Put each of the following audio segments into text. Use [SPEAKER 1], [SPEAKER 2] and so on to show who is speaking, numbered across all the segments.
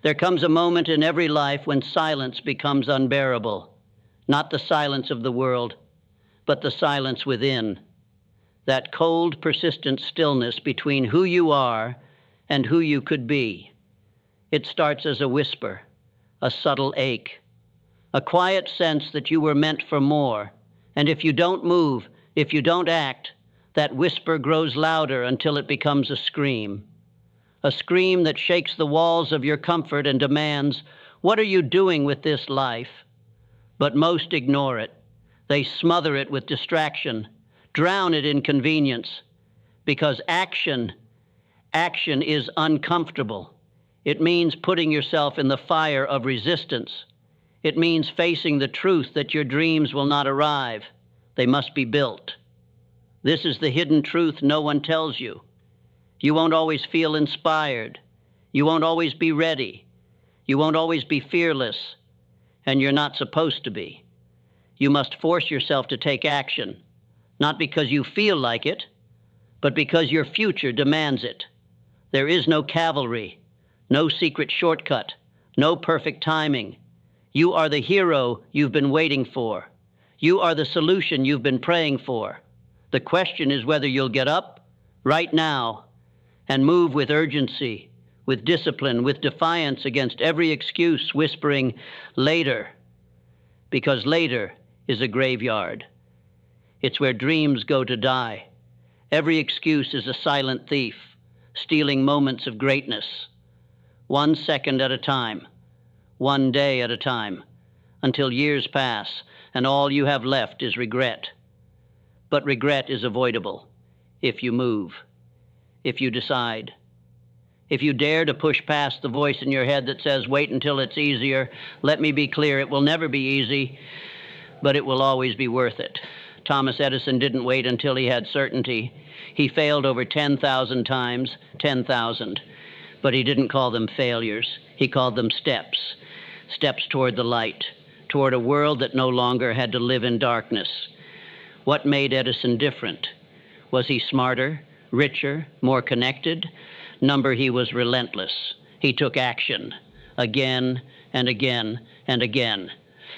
[SPEAKER 1] There comes a moment in every life when silence becomes unbearable. Not the silence of the world, but the silence within. That cold, persistent stillness between who you are and who you could be. It starts as a whisper, a subtle ache, a quiet sense that you were meant for more. And if you don't move, if you don't act, that whisper grows louder until it becomes a scream that shakes the walls of your comfort and demands, "What are you doing with this life?" But most ignore it. They smother it with distraction, drown it in convenience, because action is uncomfortable. It means putting yourself in the fire of resistance. It means facing the truth that your dreams will not arrive. They must be built. This is the hidden truth no one tells you. You won't always feel inspired. You won't always be ready. You won't always be fearless. And you're not supposed to be. You must force yourself to take action, not because you feel like it, but because your future demands it. There is no cavalry, no secret shortcut, no perfect timing. You are the hero you've been waiting for. You are the solution you've been praying for. The question is whether you'll get up right now and move with urgency, with discipline, with defiance against every excuse whispering later, because later is a graveyard. It's where dreams go to die. Every excuse is a silent thief, stealing moments of greatness, 1 second at a time, 1 day at a time, until years pass and all you have left is regret. But regret is avoidable if you move, if you decide. If you dare to push past the voice in your head that says, "Wait until it's easier," let me be clear, it will never be easy, but it will always be worth it. Thomas Edison didn't wait until he had certainty. He failed over 10,000 times, 10,000, but he didn't call them failures. He called them steps, steps toward the light, toward a world that no longer had to live in darkness. What made Edison different? Was he smarter, richer, more connected? Number, he was relentless. He took action again and again and again.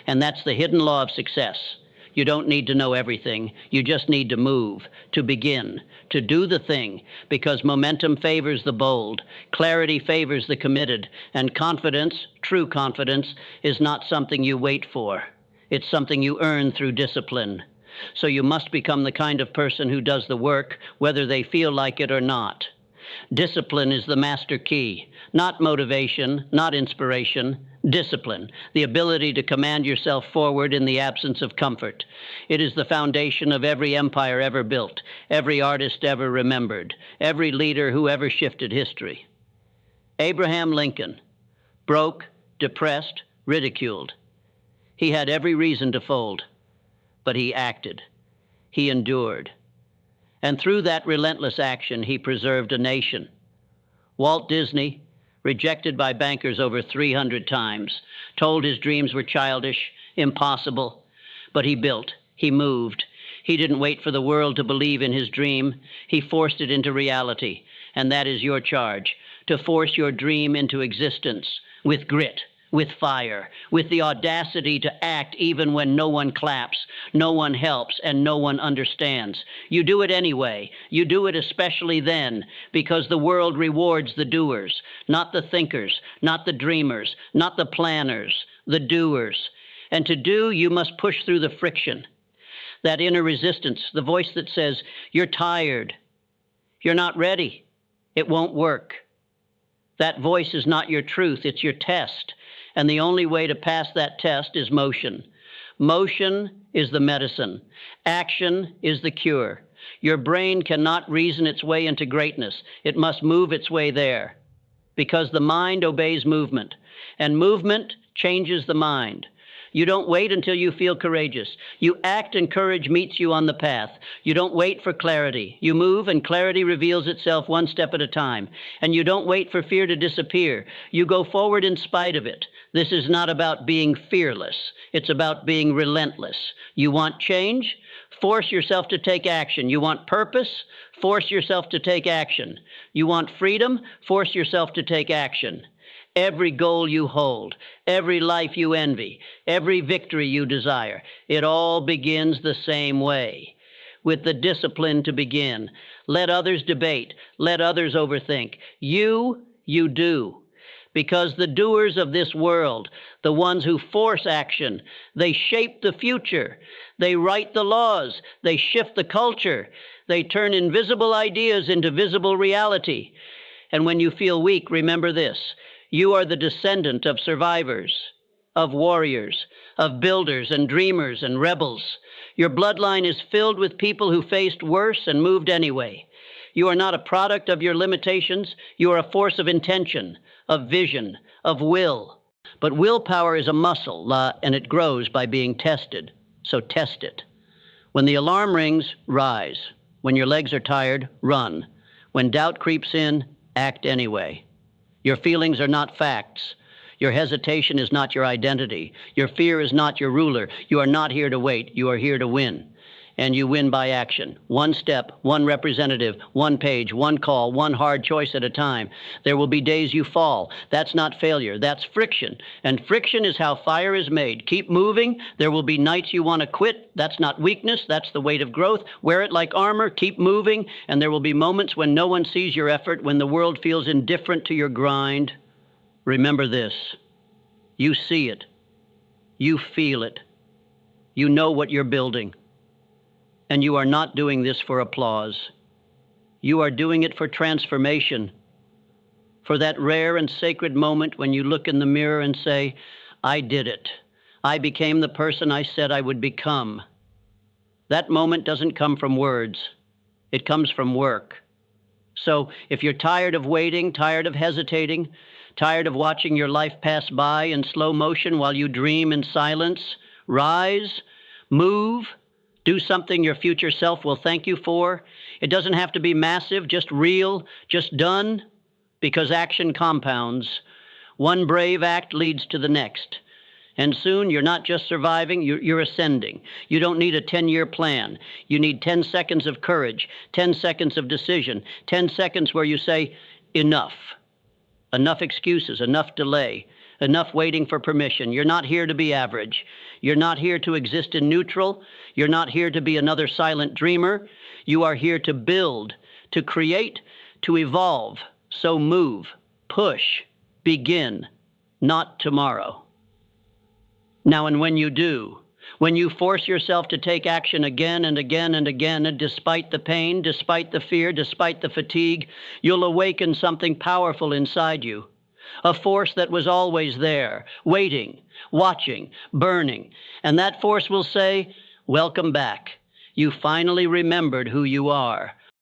[SPEAKER 1] And that's the hidden law of success. You don't need to know everything. You just need to move, to begin, to do the thing, because momentum favors the bold, clarity favors the committed, and confidence, true confidence, is not something you wait for. It's something you earn through discipline. So you must become the kind of person who does the work, whether they feel like it or not. Discipline is the master key, not motivation, not inspiration. Discipline, the ability to command yourself forward in the absence of comfort. It is the foundation of every empire ever built, every artist ever remembered, every leader who ever shifted history. Abraham Lincoln, broke, depressed, ridiculed. He had every reason to fold, but he acted. He endured. And through that relentless action, he preserved a nation. Walt Disney, rejected by bankers over 300 times, told his dreams were childish, impossible, but he built, he moved. He didn't wait for the world to believe in his dream. He forced it into reality, and that is your charge, to force your dream into existence with grit, with fire, with the audacity to act even when no one claps, no one helps, and no one understands. You do it anyway. You do it especially then, because the world rewards the doers, not the thinkers, not the dreamers, not the planners, the doers. And to do, you must push through the friction, that inner resistance, the voice that says, "You're tired, you're not ready, it won't work." That voice is not your truth, it's your test. And the only way to pass that test is motion. Motion is the medicine. Action is the cure. Your brain cannot reason its way into greatness. It must move its way there, because the mind obeys movement, and movement changes the mind. You don't wait until you feel courageous. You act and courage meets you on the path. You don't wait for clarity. You move and clarity reveals itself one step at a time. And you don't wait for fear to disappear. You go forward in spite of it. This is not about being fearless. It's about being relentless. You want change? Force yourself to take action. You want purpose? Force yourself to take action. You want freedom? Force yourself to take action. every goal you hold, every life you envy, every victory you desire. It all begins the same way, with the discipline to begin. Let others debate. Let others overthink. You do. Because the doers of this world, the ones who force action, they shape the future. They write the laws. They shift the culture. They turn invisible ideas into visible reality. And when you feel weak, remember this. You are the descendant of survivors, of warriors, of builders and dreamers and rebels. Your bloodline is filled with people who faced worse and moved anyway. You are not a product of your limitations. You are a force of intention, of vision, of will. But willpower is a muscle, and it grows by being tested. So test it. When the alarm rings, rise. When your legs are tired, run. When doubt creeps in, act anyway. Your feelings are not facts. Your hesitation is not your identity. Your fear is not your ruler. You are not here to wait. You are here to win. And you win by action. One step, one representative, one page, one call, one hard choice at a time. There will be days you fall. That's not failure. That's friction. And friction is how fire is made. Keep moving. There will be nights you want to quit. That's not weakness. That's the weight of growth. Wear it like armor. Keep moving. And there will be moments when no one sees your effort, when the world feels indifferent to your grind. Remember this. You see it. You feel it. You know what you're building. And you are not doing this for applause. You are doing it for transformation, for that rare and sacred moment when you look in the mirror and say, I did it. I became the person I said I would become. That moment doesn't come from words. It comes from work. So if you're tired of waiting, tired of hesitating, tired of watching your life pass by in slow motion while you dream in silence, rise, move, do something your future self will thank you for. It doesn't have to be massive, just real, just done, because action compounds. One brave act leads to the next. And soon you're not just surviving, you're ascending. You don't need a 10-year plan. You need 10 seconds of courage, 10 seconds of decision, 10 seconds where you say, enough. Enough excuses, enough delay, enough waiting for permission. You're not here to be average. You're not here to exist in neutral. You're not here to be another silent dreamer. You are here to build, to create, to evolve. So move, push, begin, not tomorrow. Now, and when you do, when you force yourself to take action again and again and again, and despite the pain, despite the fear, despite the fatigue, you'll awaken something powerful inside you. A force that was always there, waiting, watching, burning. And that force will say, welcome back. You finally remembered who you are.